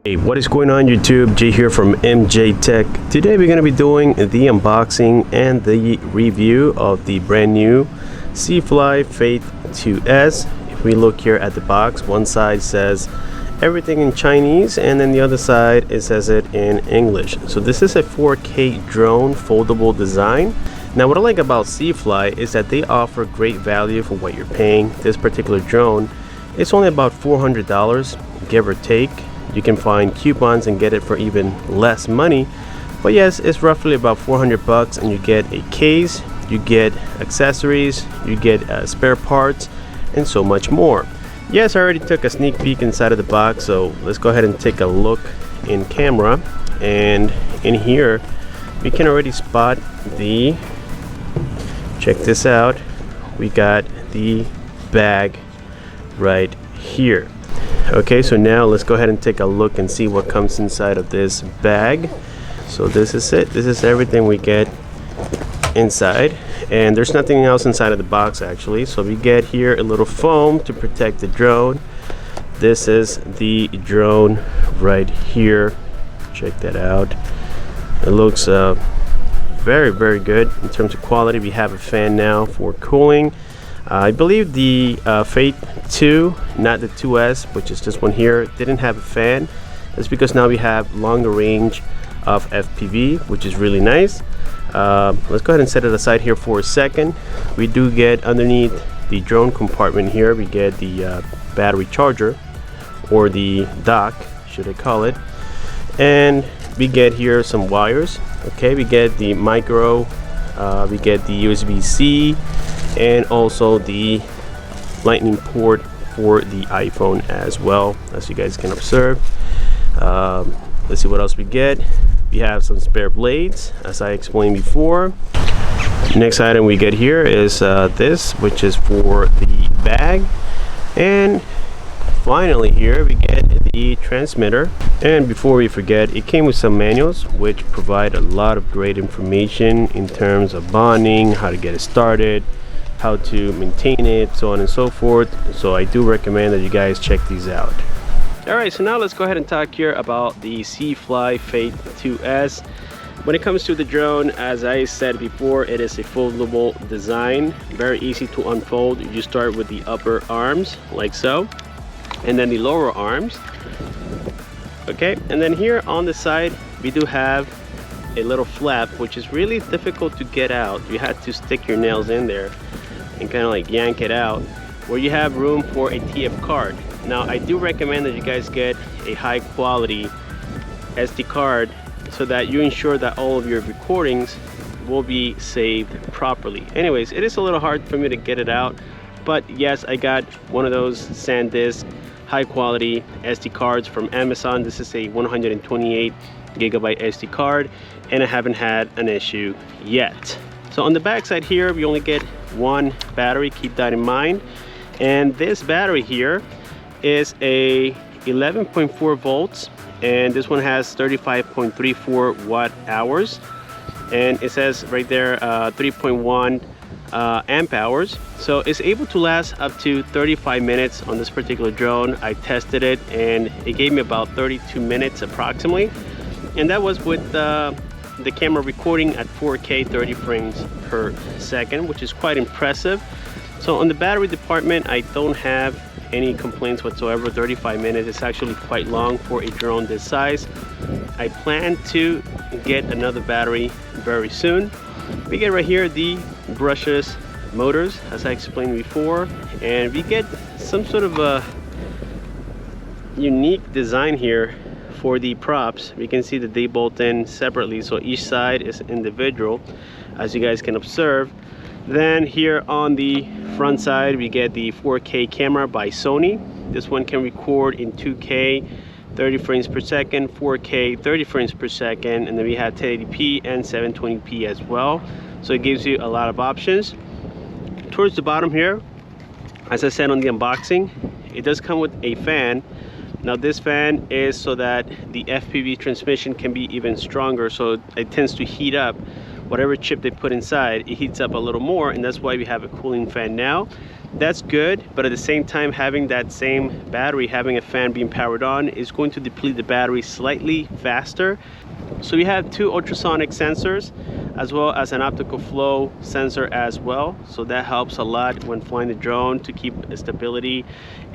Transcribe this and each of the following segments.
Hey, what is going on YouTube? Jay here from MJTech. Today we're going to be doing the unboxing and the review of the brand new cfly Fate 2S. If we look here at the box, one side says everything in Chinese and then the other side it says it in English. So this is a 4K drone foldable design. Now what I like about cfly is that they offer great value for what you're paying. This particular drone, it's only about $400, give or take. You can find coupons and get it for even less money, but yes, it's roughly about 400 bucks, and you get a case, you get accessories, you get spare parts, and so much more. Yes, I already took a sneak peek inside of the box, so let's go ahead and take a look in camera. And in here we can already spot the, check this out, we got the bag right here. Okay, so now let's go ahead and take a look and see what comes inside of this bag. So this is it. This is everything we get inside, and there's nothing else inside of the box actually. So we get here a little foam to protect the drone. This is the drone right here. Check that out. It looks very good in terms of quality. We have a fan now for cooling. I believe the Fate 2, not the 2S, which is this one here, didn't have a fan. That's because now we have longer range of FPV, which is really nice. Let's go ahead and set it aside here for a second. We do get underneath the drone compartment here, we get the battery charger, or the dock, should I call it. And we get here some wires. Okay, we get the micro, we get the USB-C, and also the lightning port for the iPhone as well, as you guys can observe. Let's see what else we get. We have some spare blades, as I explained before. Next item we get here is this, which is for the bag. And finally here we get the transmitter. And before we forget, it came with some manuals which provide a lot of great information in terms of bonding, how to get it started, how to maintain it, so on and so forth. So I do recommend that you guys check these out. Alright, so now let's go ahead and talk here about the cfly Fate 2S. When it comes to the drone, as I said before, it is a foldable design, very easy to unfold. You start with the upper arms like so, and then the lower arms. Okay, and then here on the side we do have a little flap, which is really difficult to get out. You have to stick your nails in there and kind of like yank it out, where you have room for a TF card. Now I do recommend that you guys get a high quality SD card so that you ensure that all of your recordings will be saved properly. Anyways, it is a little hard for me to get it out, but yes, I got one of those SanDisk high quality SD cards from Amazon. This is a 128 gigabyte SD card, and I haven't had an issue yet. So on the back side here, we only get one battery, keep that in mind. And this battery here is a 11.4 volts, and this one has 35.34 watt hours, and it says right there 3.1 amp hours. So it's able to last up to 35 minutes on this particular drone. I tested it and it gave me about 32 minutes approximately, and that was with the camera recording at 4K 30 frames per second, which is quite impressive. So on the battery department, I don't have any complaints whatsoever. 35 minutes is actually quite long for a drone this size. I plan to get another battery very soon. We get right here the brushless motors, as I explained before, and we get some sort of a unique design here for the props. We can see that they bolt in separately, so each side is individual, as you guys can observe. Then here on the front side we get the 4K camera by Sony. This one can record in 2K 30 frames per second, 4K 30 frames per second, and then we have 1080p and 720p as well. So it gives you a lot of options. Towards the bottom here, as I said on the unboxing, it does come with a fan. Now this fan is so that the FPV transmission can be even stronger, so it tends to heat up whatever chip they put inside. It heats up a little more, and that's why we have a cooling fan now. that's good, but at the same time, having that same battery, having a fan being powered on, is going to deplete the battery slightly faster. So we have two ultrasonic sensors as well as an optical flow sensor as well, so that helps a lot when flying the drone to keep stability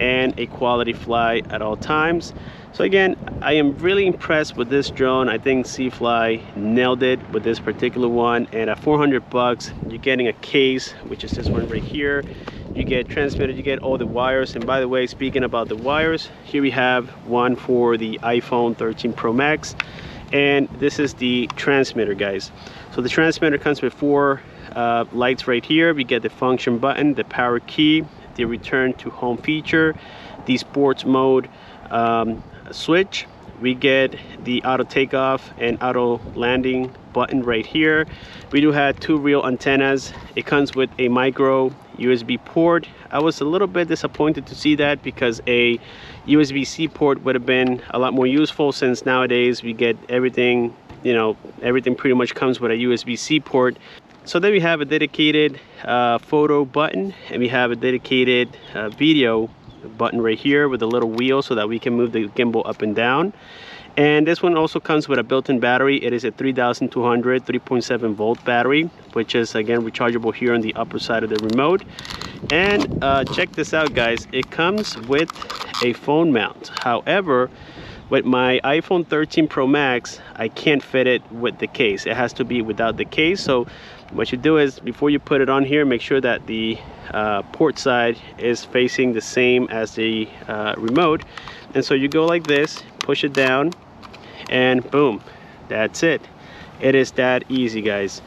and a quality flight at all times. So again, I am really impressed with this drone. I think cfly nailed it with this particular one, and at 400 bucks you're getting a case, which is this one right here. You get transmitter, you get all the wires. And by the way, speaking about the wires, here we have one for the iPhone 13 Pro Max, and this is the transmitter, guys. So the transmitter comes with four lights right here. We get the function button, the power key, the return to home feature, the sports mode switch. We get the auto takeoff and auto landing button right here. We do have two real antennas. It comes with a micro USB port. I was a little bit disappointed to see that, because a USB-C port would have been a lot more useful, since nowadays we get everything, you know, everything pretty much comes with a USB-C port. So then we have a dedicated photo button, and we have a dedicated video button right here with a little wheel so that we can move the gimbal up and down. And this one also comes with a built-in battery. It is a 3200 3.7 volt battery, which is again rechargeable here on the upper side of the remote. And check this out, guys, it comes with a phone mount. However, with my iPhone 13 Pro Max, I can't fit it with the case. It has to be without the case. So what you do is, before you put it on here, make sure that the port side is facing the same as the remote. And so you go like this, push it down, and boom, that's it. It is that easy, guys.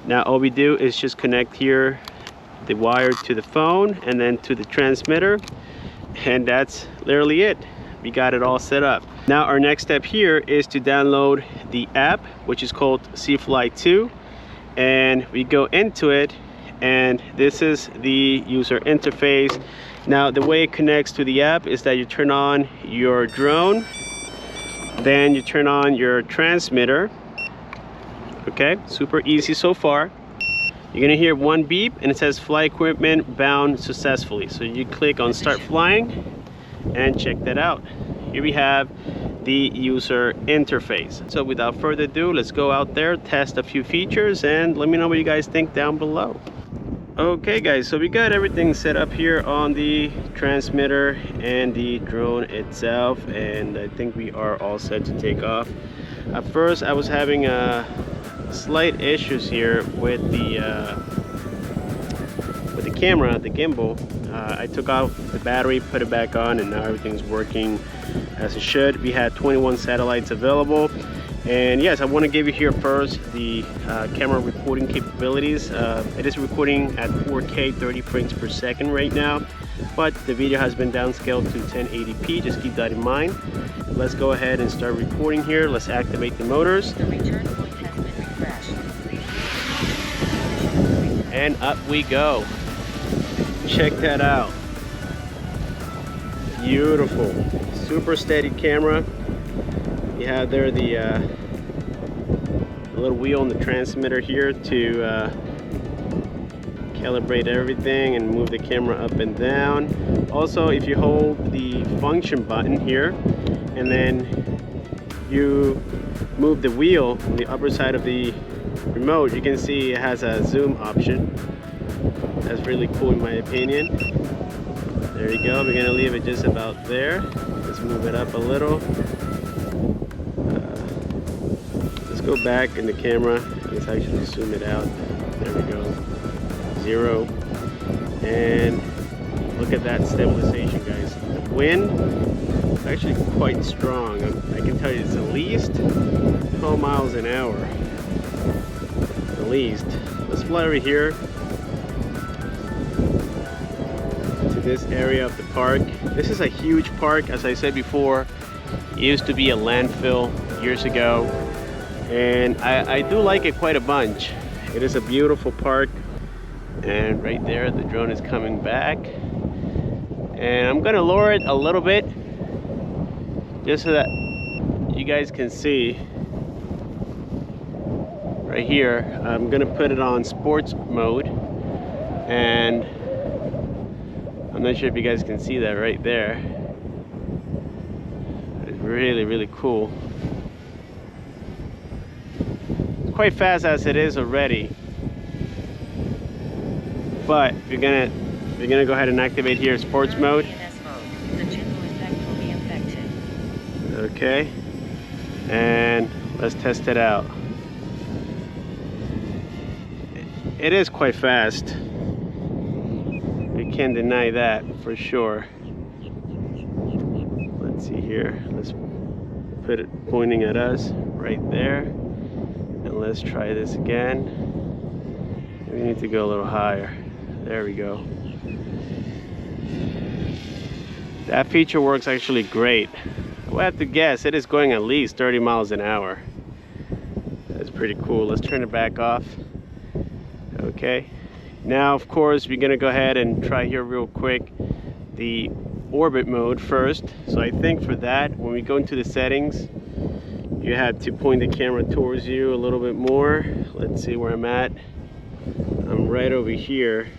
Now all we do is just connect here the wire to the phone and then to the transmitter, and that's literally it. We got it all set up. Now our next step here is to download the app, which is called cfly 2, and we go into it, and this is the user interface. Now the way it connects to the app is that you turn on your drone, then you turn on your transmitter. Okay, super easy so far. You're gonna hear one beep and it says flight equipment bound successfully. So you click on start flying and check that out. Here we have the user interface. So without further ado, let's go out there, test a few features, and let me know what you guys think down below. Okay guys, so we got everything set up here on the transmitter and the drone itself, and I think we are all set to take off. At first I was having slight issues here with the camera, the gimbal. I took off the battery, put it back on, and now everything's working as it should. We had 21 satellites available. And yes, I want to give you here first the camera recording capabilities. It is recording at 4K 30 frames per second right now, but the video has been downscaled to 1080p. Just keep that in mind. Let's go ahead and start recording here. Let's activate the motors. The return point has been refreshed. And up we go. Check that out. Beautiful. Super steady camera. You have there the little wheel on the transmitter here to calibrate everything and move the camera up and down. Also, if you hold the function button here and then you move the wheel on the upper side of the remote, you can see it has a zoom option. That's really cool in my opinion. There you go. We're gonna leave it just about there. Let's move it up a little. Go back in the camera. Let's actually zoom it out. There we go. 0. And look at that stabilization, guys. The wind is actually quite strong. I can tell you it's at least 12 miles an hour. At least. Let's fly over here to this area of the park. This is a huge park. As I said before, it used to be a landfill years ago. And I do like it quite a bunch. It is a beautiful park, and right there the drone is coming back, and I'm gonna lower it a little bit just so that you guys can see. Right here I'm gonna put it on sports mode, and not sure if you guys can see that right there. It's really, really cool. It's quite fast as it is already. But we're gonna go ahead and activate here sports mode. The general effect will be affected. Okay. And let's test it out. It is quite fast. We can't deny that for sure. Let's see here. Let's put it pointing at us right there. And let's try this again. We need to go a little higher. There we go. That feature works actually great. I would have to guess it is going at least 30 miles an hour. That's pretty cool. Let's turn it back off. Okay. Now, of course, we're gonna go ahead and try here real quick the orbit mode first. So I think for that, when we go into the settings, you have to point the camera towards you a little bit more. Let's see where I'm at. I'm right over here.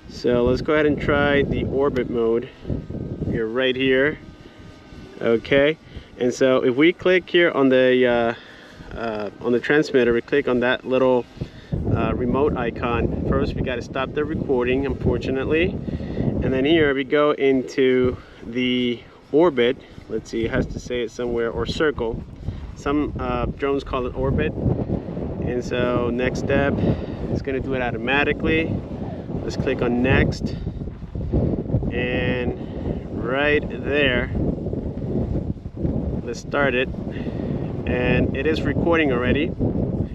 So let's go ahead and try the orbit mode. You're right here. Okay. And so if we click here on the transmitter, we click on that little remote icon. First, we got to stop the recording, unfortunately. And then here we go into the orbit. Let's see, it has to say it somewhere, or circle. Some drones call it orbit. And so next step, it's going to do it automatically. Let's click on next. And right there, let's start it. And it is recording already.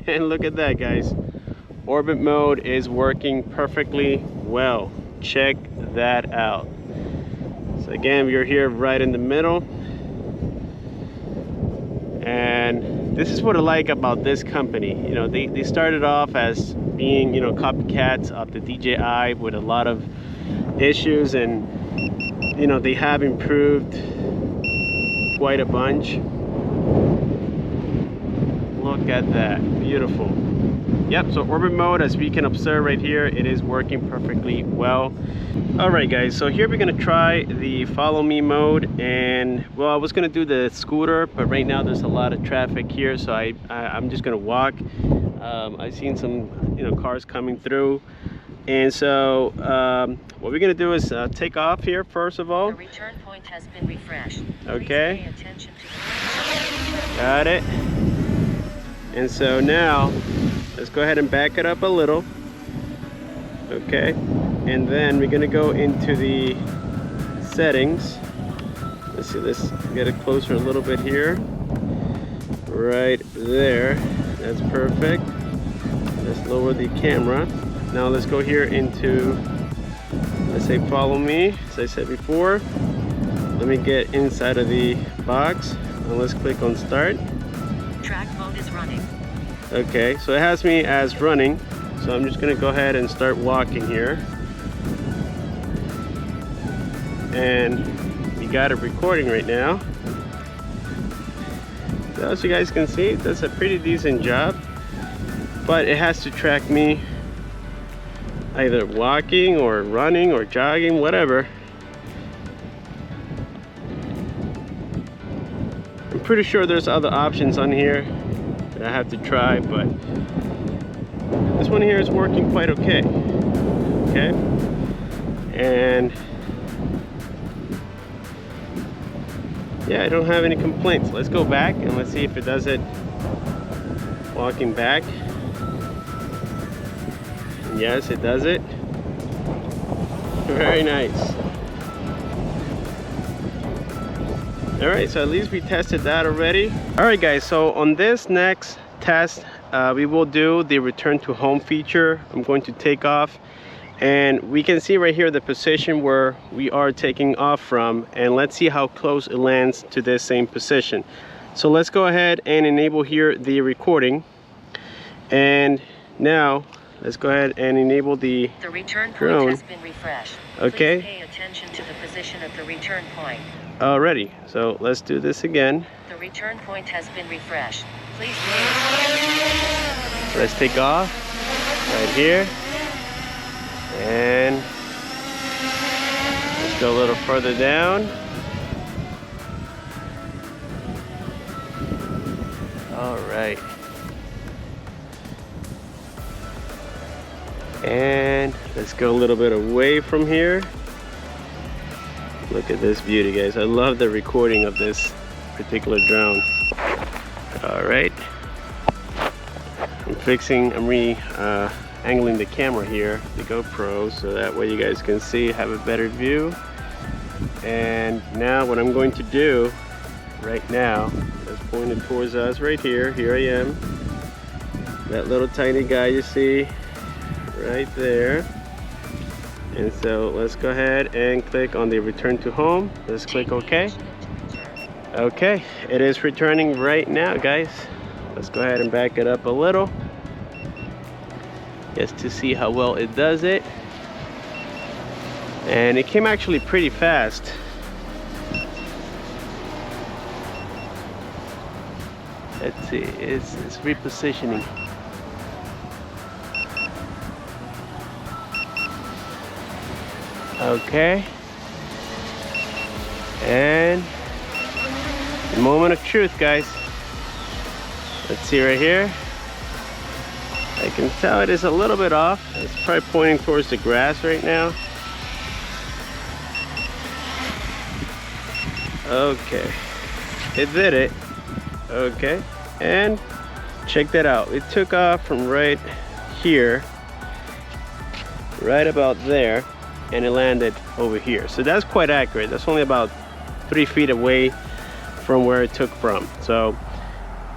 And look at that, guys. Orbit mode is working perfectly well. Check that out. So again, we're here right in the middle. And this is what I like about this company. You know, they started off as being, you know, copycats of the DJI with a lot of issues, and you know, they have improved quite a bunch. Look at that, beautiful. Yep, so orbit mode, as we can observe right here, it is working perfectly well. All right, guys, so here we're gonna try the follow me mode. And well, I was gonna do the scooter, but right now there's a lot of traffic here, so I'm just gonna walk. I've seen some, you know, cars coming through. And so what we're gonna do is take off here first of all. The return point has been refreshed. Okay. Please pay attention to the Got it. And so now let's go ahead and back it up a little. Okay. And then we're gonna go into the settings. Let's see, let's get it closer a little bit here. Right there. That's perfect. Let's lower the camera. Now let's go here into, let's say follow me, as I said before. Let me get inside of the box and let's click on start. track mode is running. Okay, so it has me as running, so I'm just gonna go ahead and start walking here. And we got it recording right now. So as you guys can see, it does a pretty decent job, but it has to track me either walking or running or jogging, whatever. I'm pretty sure there's other options on here that I have to try, but this one here is working quite okay. Okay, and yeah, I don't have any complaints. Let's go back and let's see if it does it walking back. Yes, it does it. Very nice. All right, so at least we tested that already. All right, guys, so on this next test, we will do the return to home feature. I'm going to take off, and we can see right here the position where we are taking off from, and let's see how close it lands to this same position. So let's go ahead and enable here the recording, and now let's go ahead and enable the return drone. point has been refreshed. Okay. Please pay attention to the position of the return point. Alrighty, so let's do this again. The return point has been refreshed. Please pay attention. Let's take off right here, and go a little further down. All right. And let's go a little bit away from here. Look at this beauty, guys. I love the recording of this particular drone. All right. I'm angling the camera here, the GoPro, so that way you guys can see, have a better view. And now what I'm going to do right now, let's point it towards us right here. Here I am. That little tiny guy you see right there. And so let's go ahead and click on the return to home. Let's click OK. Okay, it is returning right now, guys. Let's go ahead and back it up a little just to see how well it does it. And it came actually pretty fast. Let's see, it's repositioning. Okay, and the moment of truth, guys. Let's see right here. I can tell it is a little bit off. It's probably pointing towards the grass right now. Okay, it did it. Okay, and check that out. It took off from right here, right about there, and it landed over here. So that's quite accurate. That's only about 3 feet away from where it took from. So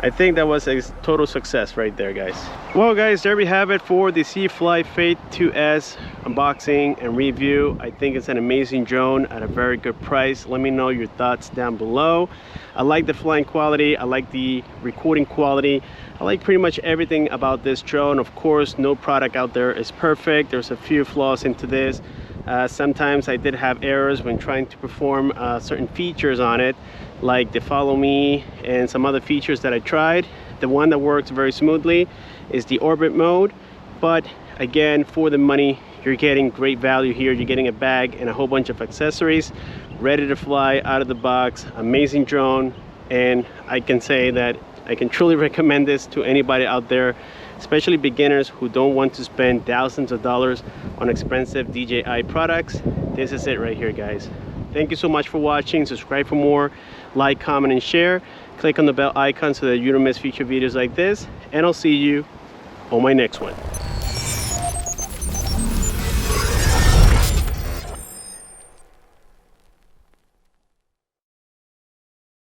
I think that was a total success right there, guys. Well, guys, there we have it for the cfly Fate 2S unboxing and review. I think it's an amazing drone at a very good price. Let me know your thoughts down below. I like the flying quality. I like the recording quality. I like pretty much everything about this drone. Of course, no product out there is perfect. There's a few flaws into this. Sometimes I did have errors when trying to perform certain features on it, like the follow me and some other features that I tried. The one that works very smoothly is the orbit mode, but again, for the money, you're getting great value here. You're getting a bag and a whole bunch of accessories ready to fly out of the box. Amazing drone, and I can say that I can truly recommend this to anybody out there, especially beginners who don't want to spend thousands of dollars on expensive DJI products. This is it right here, guys. Thank you so much for watching. Subscribe for more, like, comment, and share. Click on the bell icon so that you don't miss future videos like this, and I'll see you on my next one.